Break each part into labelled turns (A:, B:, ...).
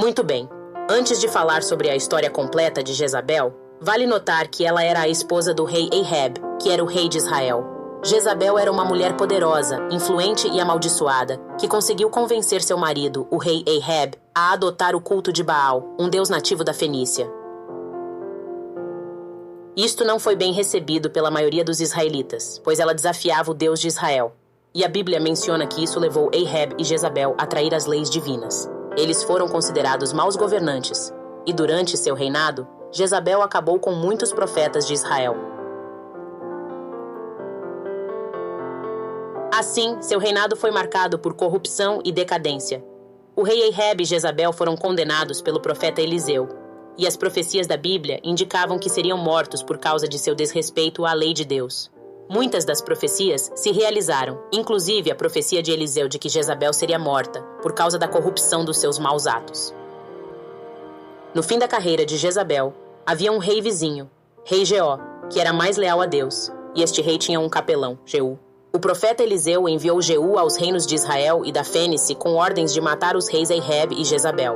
A: Muito bem. Antes de falar sobre a história completa de Jezabel, vale notar que ela era a esposa do rei Ahab, que era o rei de Israel. Jezabel era uma mulher poderosa, influente e amaldiçoada, que conseguiu convencer seu marido, o rei Ahab, a adotar o culto de Baal, um deus nativo da Fenícia. Isto não foi bem recebido pela maioria dos israelitas, pois ela desafiava o Deus de Israel. E a Bíblia menciona que isso levou Ahab e Jezabel a trair as leis divinas. Eles foram considerados maus governantes, e durante seu reinado, Jezabel acabou com muitos profetas de Israel. Assim, seu reinado foi marcado por corrupção e decadência. O rei Ahab e Jezabel foram condenados pelo profeta Eliseu, e as profecias da Bíblia indicavam que seriam mortos por causa de seu desrespeito à lei de Deus. Muitas das profecias se realizaram, inclusive a profecia de Eliseu de que Jezabel seria morta por causa da corrupção dos seus maus atos. No fim da carreira de Jezabel, havia um rei vizinho, rei Jeó, que era mais leal a Deus, e este rei tinha um capelão, Jeú. O profeta Eliseu enviou Jeú aos reinos de Israel e da Fênice com ordens de matar os reis Ahab e Jezabel.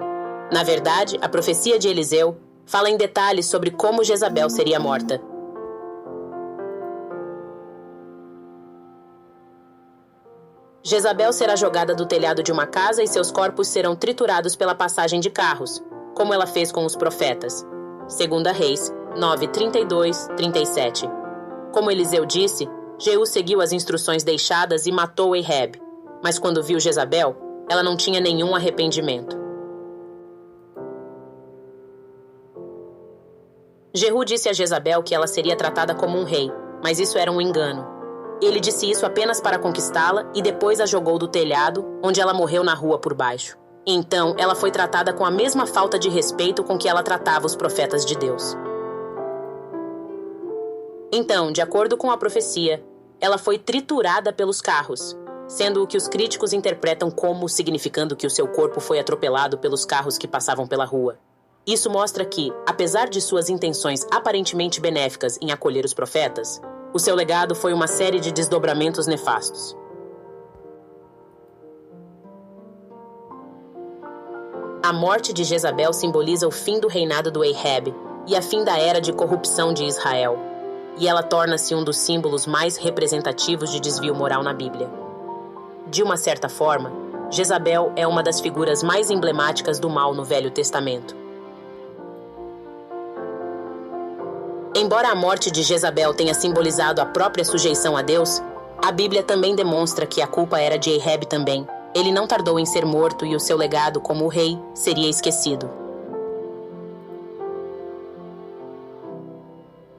A: Na verdade, a profecia de Eliseu fala em detalhes sobre como Jezabel seria morta. Jezabel será jogada do telhado de uma casa e seus corpos serão triturados pela passagem de carros, como ela fez com os profetas. 2 Reis 9:32-37. Como Eliseu disse, Jeú seguiu as instruções deixadas e matou Ahab, mas quando viu Jezabel, ela não tinha nenhum arrependimento. Jeú disse a Jezabel que ela seria tratada como um rei, mas isso era um engano. Ele disse isso apenas para conquistá-la e depois a jogou do telhado, onde ela morreu na rua por baixo. Então, ela foi tratada com a mesma falta de respeito com que ela tratava os profetas de Deus. Então, de acordo com a profecia, ela foi triturada pelos carros, sendo o que os críticos interpretam como significando que o seu corpo foi atropelado pelos carros que passavam pela rua. Isso mostra que, apesar de suas intenções aparentemente benéficas em acolher os profetas, o seu legado foi uma série de desdobramentos nefastos. A morte de Jezabel simboliza o fim do reinado do Ahab e a fim da era de corrupção de Israel, e ela torna-se um dos símbolos mais representativos de desvio moral na Bíblia. De uma certa forma, Jezabel é uma das figuras mais emblemáticas do mal no Velho Testamento. Embora a morte de Jezabel tenha simbolizado a própria sujeição a Deus, a Bíblia também demonstra que a culpa era de Ahab também. Ele não tardou em ser morto e o seu legado como rei seria esquecido.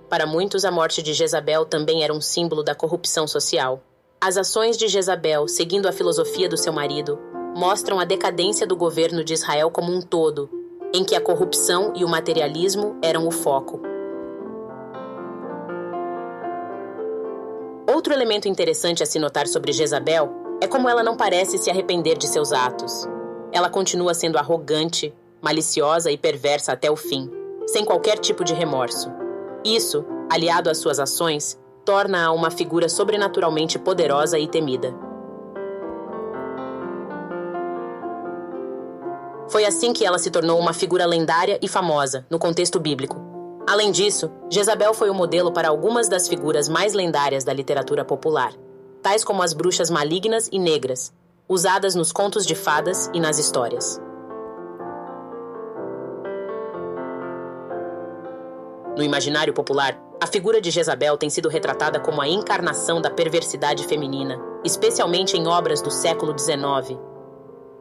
A: Para muitos, a morte de Jezabel também era um símbolo da corrupção social. As ações de Jezabel, seguindo a filosofia do seu marido, mostram a decadência do governo de Israel como um todo, em que a corrupção e o materialismo eram o foco. Outro elemento interessante a se notar sobre Jezabel é como ela não parece se arrepender de seus atos. Ela continua sendo arrogante, maliciosa e perversa até o fim, sem qualquer tipo de remorso. Isso, aliado às suas ações, torna-a uma figura sobrenaturalmente poderosa e temida. Foi assim que ela se tornou uma figura lendária e famosa, no contexto bíblico. Além disso, Jezabel foi o modelo para algumas das figuras mais lendárias da literatura popular, tais como as bruxas malignas e negras, usadas nos contos de fadas e nas histórias. No imaginário popular, a figura de Jezabel tem sido retratada como a encarnação da perversidade feminina, especialmente em obras do século XIX.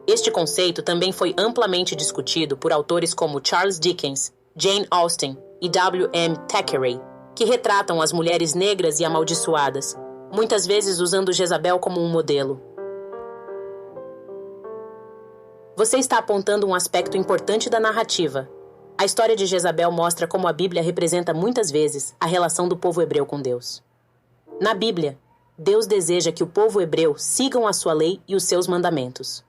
A: Este conceito também foi amplamente discutido por autores como Charles Dickens, Jane Austen e W. M. Thackeray, que retratam as mulheres negras e amaldiçoadas, muitas vezes usando Jezabel como um modelo. Você está apontando um aspecto importante da narrativa. A história de Jezabel mostra como a Bíblia representa muitas vezes a relação do povo hebreu com Deus. Na Bíblia, Deus deseja que o povo hebreu sigam a sua lei e os seus mandamentos.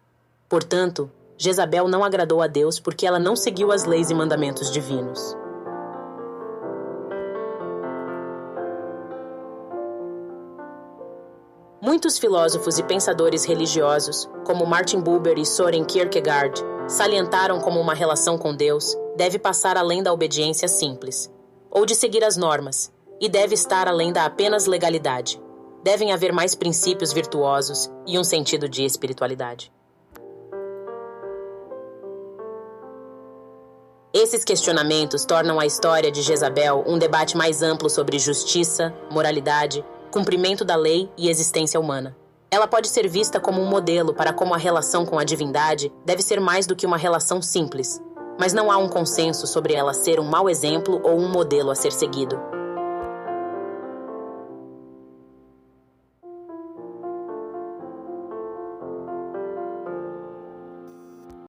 A: Portanto, Jezabel não agradou a Deus porque ela não seguiu as leis e mandamentos divinos. Muitos filósofos e pensadores religiosos, como Martin Buber e Soren Kierkegaard, salientaram como uma relação com Deus deve passar além da obediência simples, ou de seguir as normas, e deve estar além da apenas legalidade. Devem haver mais princípios virtuosos e um sentido de espiritualidade. Esses questionamentos tornam a história de Jezabel um debate mais amplo sobre justiça, moralidade, cumprimento da lei e existência humana. Ela pode ser vista como um modelo para como a relação com a divindade deve ser mais do que uma relação simples, mas não há um consenso sobre ela ser um mau exemplo ou um modelo a ser seguido.